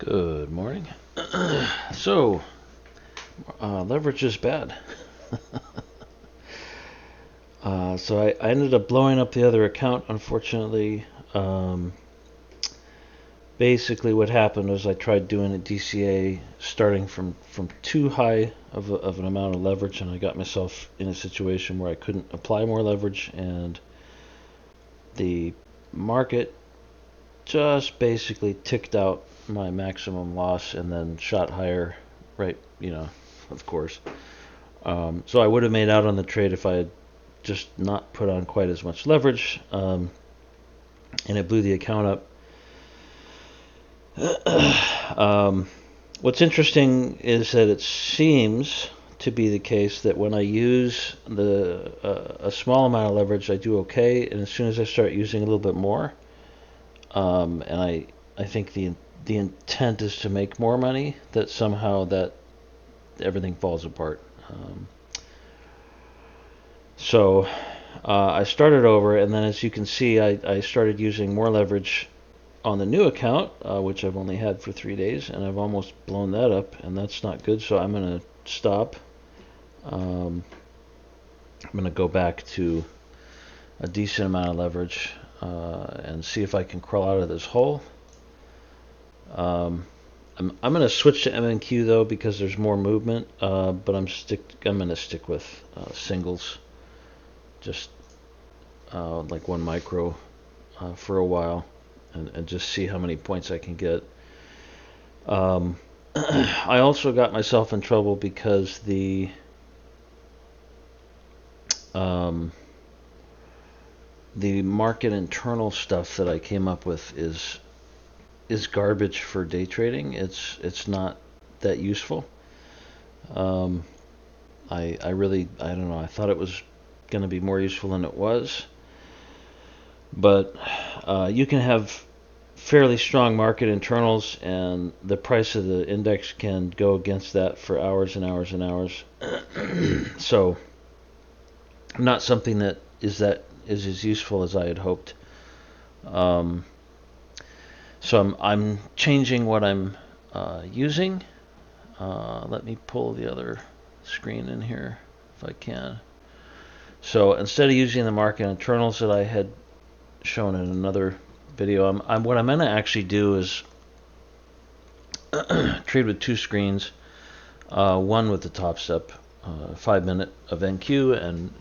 Good morning. So, leverage is bad. So I ended up blowing up the other account, unfortunately. Um, Basically, what happened was I tried doing a DCA starting from too high of an amount of leverage, and I got myself in a situation where I couldn't apply more leverage, and the market just basically ticked out my maximum loss and then shot higher, right? Of course. So I would have made out on the trade if I had just not put on quite as much leverage, and it blew the account up. What's interesting is that it seems to be the case that when I use a small amount of leverage, I do okay, and as soon as I start using a little bit more, and I think the intent is to make more money, that somehow that everything falls apart. So I started over, and then as you can see, I started using more leverage on the new account, which I've only had for 3 days, and I've almost blown that up, and that's not good. So I'm going to stop. I'm going to go back to a decent amount of leverage and see if I can crawl out of this hole. I'm going to switch to MNQ though because there's more movement, but I'm going to stick with singles, just like 1 micro for a while, and just see how many points I can get. I also got myself in trouble because um, the market internal stuff that I came up with is garbage for day trading. It's not that useful. Um, I don't know. I thought it was going to be more useful than it was, but you can have fairly strong market internals, and the price of the index can go against that for hours and hours and hours. So, not something that is as useful as I had hoped. Um, so I'm changing what I'm using. Let me pull the other screen in here if I can. So instead of using the market internals that I had shown in another video, what I'm going to actually do is trade with 2 screens. One with the top step, 5 minute of NQ, and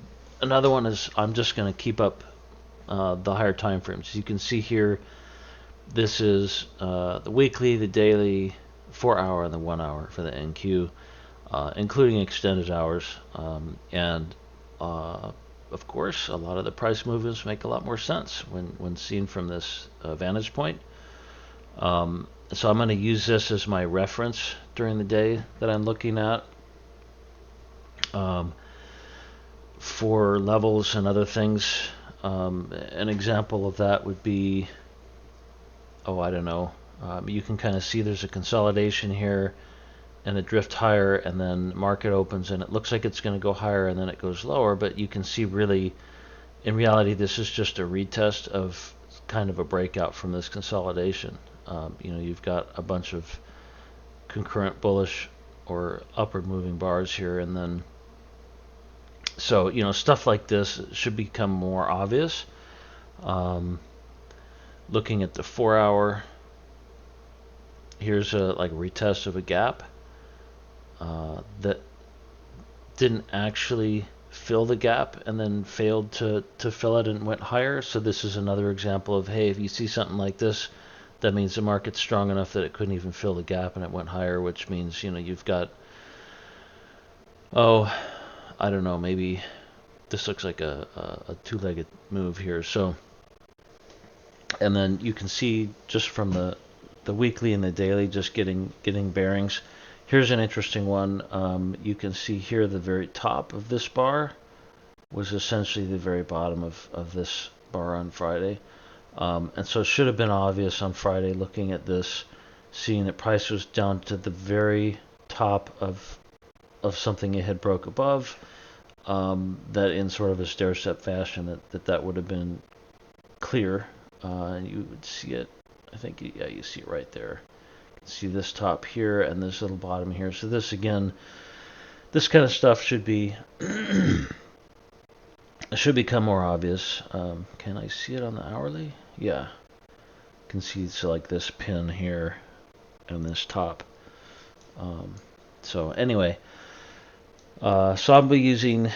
another one is I'm just going to keep up the higher time frames. You can see here, this is the weekly, the daily, 4 hour, and the 1 hour for the NQ, including extended hours. And of course, a lot of the price movements make a lot more sense when seen from this vantage point. So I'm going to use this as my reference during the day that I'm looking at for levels and other things. An example of that would be, I don't know. You can kind of see there's a consolidation here and a drift higher, and then market opens and it looks like it's going to go higher and then it goes lower, but you can see really, in reality, this is just a retest of kind of a breakout from this consolidation. You've got a bunch of concurrent bullish or upward moving bars here, and then so stuff like this should become more obvious. Looking at the 4 hour, here's a retest of a gap that didn't actually fill the gap and then failed to fill it and went higher. So this is another example of, hey, if you see something like this, that means the market's strong enough that it couldn't even fill the gap and it went higher, which means you've got, I don't know, maybe this looks like a two-legged move here. So, and then you can see just from the weekly and the daily, just getting bearings. Here's an interesting one. You can see here the very top of this bar was essentially the very bottom of this bar on Friday. And so it should have been obvious on Friday looking at this, seeing that price was down to the very top of something it had broke above, that in sort of a stair-step fashion that would have been clear. And you would see it, I think, yeah, you see it right there. See this top here and this little bottom here. So this again, this kind of stuff should be should become more obvious. Can I see it on the hourly? Yeah, can see it's like this pin here and this top. So anyway, so I'll be using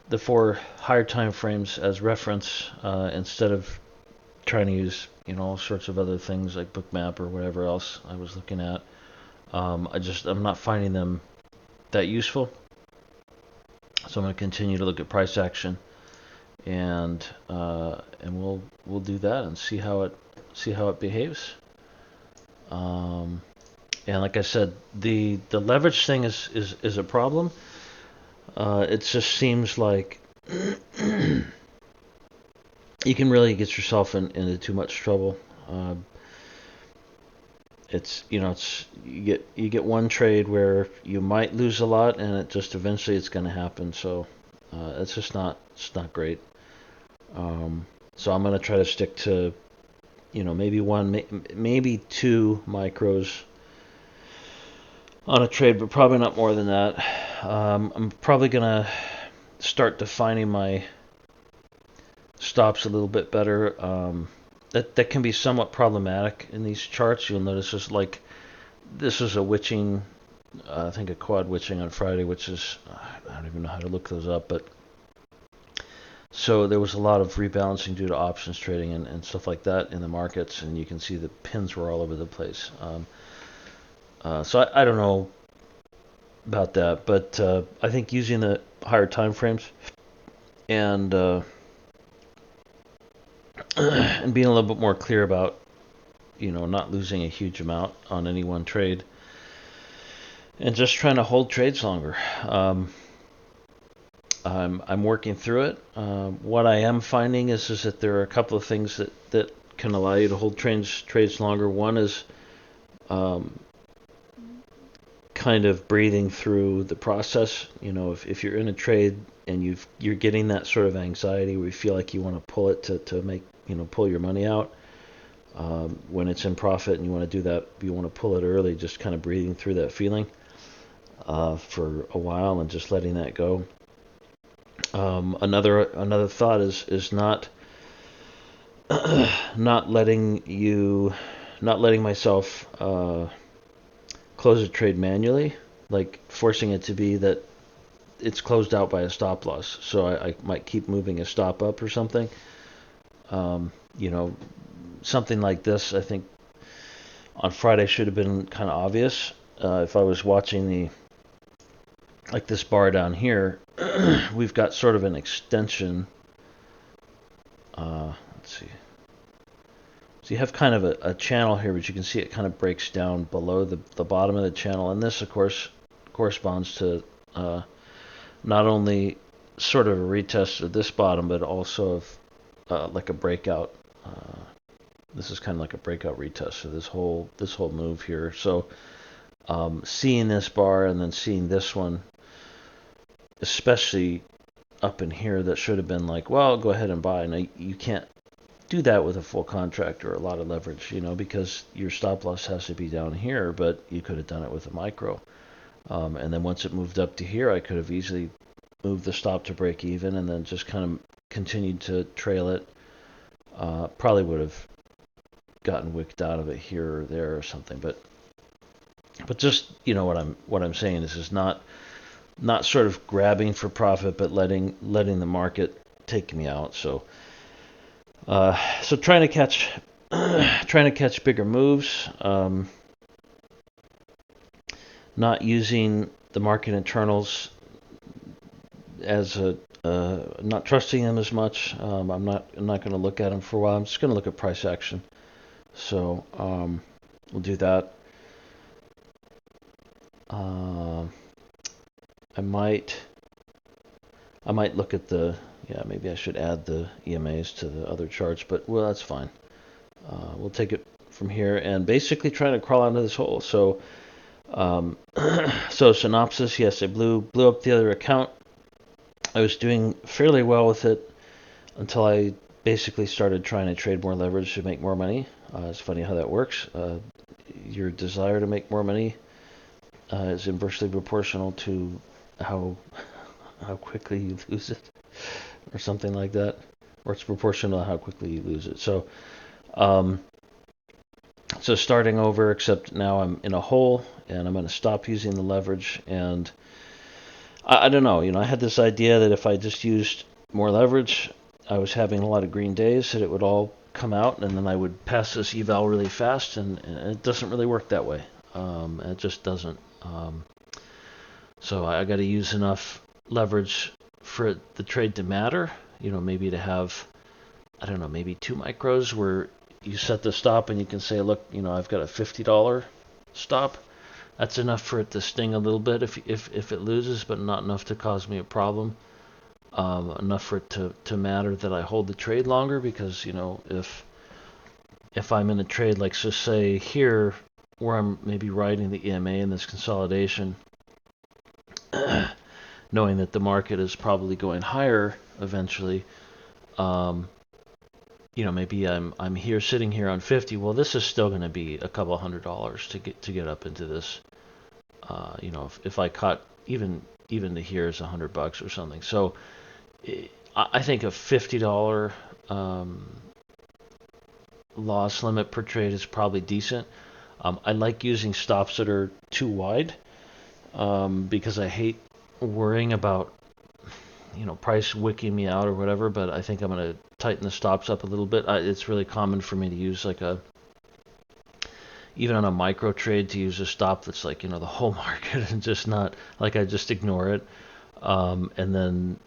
the 4 higher time frames as reference instead of trying to use all sorts of other things like Bookmap or whatever else I was looking at. I'm not finding them that useful, so I'm going to continue to look at price action, and we'll do that and see how it behaves. And like I said, the leverage thing is a problem. It just seems like you can really get yourself into too much trouble. It's you get one trade where you might lose a lot, and it just eventually it's going to happen. So it's not great. So I'm going to try to stick to maybe one, maybe 2 micros on a trade, but probably not more than that. I'm probably going to start defining my stops a little bit better. That can be somewhat problematic in these charts. You'll notice this is a witching, I think a quad witching on Friday, which is, I don't even know how to look those up, but so there was a lot of rebalancing due to options trading and stuff like that in the markets, and you can see the pins were all over the place. So I don't know about that, but I think using the higher time frames and and being a little bit more clear about not losing a huge amount on any one trade and just trying to hold trades longer. I'm working through it. What I am finding is that there are a couple of things that can allow you to hold trades longer. One is kind of breathing through the process. If you're in a trade and you're getting that sort of anxiety where you feel like you want to pull it to make pull your money out when it's in profit, and you want to do that, you want to pull it early, just kind of breathing through that feeling for a while and just letting that go. Another thought is not letting myself close a trade manually, like forcing it to be that it's closed out by a stop loss. So I might keep moving a stop up or something. Something like this, I think on Friday should have been kind of obvious. If I was watching this bar down here, we've got sort of an extension. Let's see. So you have kind of a channel here, but you can see it kind of breaks down below the bottom of the channel. And this, of course, corresponds to not only sort of a retest of this bottom, but also of like a breakout. This is kind of like a breakout retest. So this whole move here. So seeing this bar and then seeing this one, especially up in here, that should have been like, well, go ahead and buy. Now you can't do that with a full contract or a lot of leverage, because your stop loss has to be down here, but you could have done it with a micro. And then once it moved up to here, I could have easily moved the stop to break even and then just kind of continued to trail it. Probably would have gotten wicked out of it here or there or something, but just what I'm saying is not sort of grabbing for profit, but letting the market take me out. So trying to catch bigger moves, not using the market internals as not trusting them as much. I'm not going to look at them for a while. I'm just going to look at price action. So we'll do that. I might look at maybe I should add the EMAs to the other charts, but that's fine. We'll take it from here and basically try to crawl out of this hole. So so synopsis, yes, I blew up the other account. I was doing fairly well with it until I basically started trying to trade more leverage to make more money. It's funny how that works. your desire to make more money is inversely proportional to how quickly you lose it, or something like that, or it's proportional to how quickly you lose it. So, so starting over, except now I'm in a hole, and I'm going to stop using the leverage. And I don't know, I had this idea that if I just used more leverage, I was having a lot of green days, that it would all come out, and then I would pass this eval really fast, and it doesn't really work that way. It just doesn't. So I got to use enough leverage for the trade to matter. Maybe to have, I don't know, maybe 2 micros where you set the stop and you can say, look, I've got a $50 stop. That's enough for it to sting a little bit if it loses, but not enough to cause me a problem. Enough for it to matter that I hold the trade longer, because if I'm in a trade, like, so say here, where I'm maybe riding the EMA in this consolidation, knowing that the market is probably going higher eventually, maybe I'm here sitting here on 50. Well, this is still going to be a couple $100 to get up into this. If I caught even to here is $100 or something. So I think a $50 loss limit per trade is probably decent. I like using stops that are too wide, because I hate worrying about price wicking me out or whatever. But I think I'm going to tighten the stops up a little bit. It's really common for me to use even on a micro trade, to use a stop that's like the whole market, and just not like, I just ignore it. And then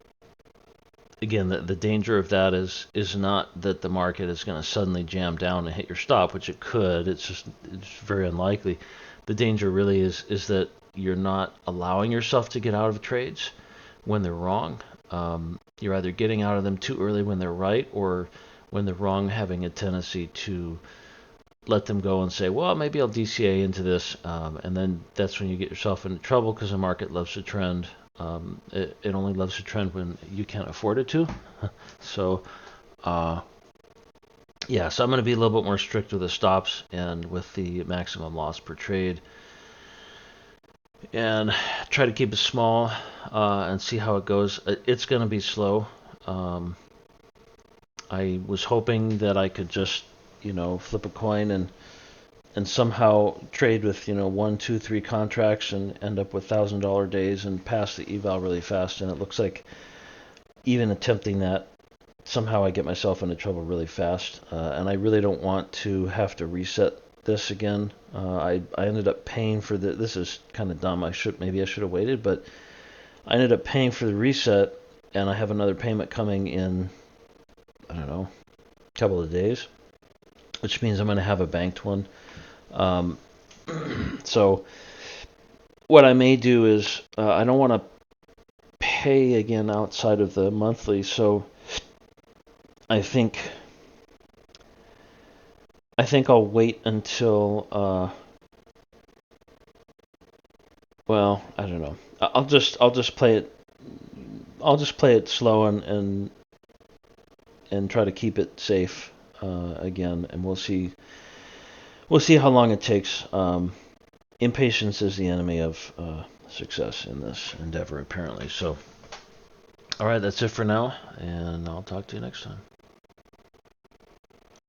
again, the danger of that is not that the market is going to suddenly jam down and hit your stop, which it could. It's very unlikely. The danger really is that you're not allowing yourself to get out of trades when they're wrong. You're either getting out of them too early when they're right, or when they're wrong, having a tendency to let them go and say, well, maybe I'll DCA into this, and then that's when you get yourself into trouble, because the market loves to trend. It only loves to trend when you can't afford it to. So, yeah, so I'm going to be a little bit more strict with the stops and with the maximum loss per trade, and try to keep it small, and see how it goes. It's going to be slow. I was hoping that I could just, flip a coin and somehow trade with 1, 2, 3 contracts and end up with $1,000 days and pass the eval really fast. And it looks like even attempting that, somehow I get myself into trouble really fast. And I really don't want to have to reset this again. I ended up paying for this is kind of dumb. Maybe I should have waited, but I ended up paying for the reset, and I have another payment coming in, I don't know, a couple of days, which means I'm going to have a banked one. So what I may do is, I don't want to pay again outside of the monthly, so I think I'll wait until, well, I don't know. I'll just play it. I'll just play it slow and try to keep it safe again, and we'll see. We'll see how long it takes. Impatience is the enemy of success in this endeavor, apparently. So, all right, that's it for now, and I'll talk to you next time.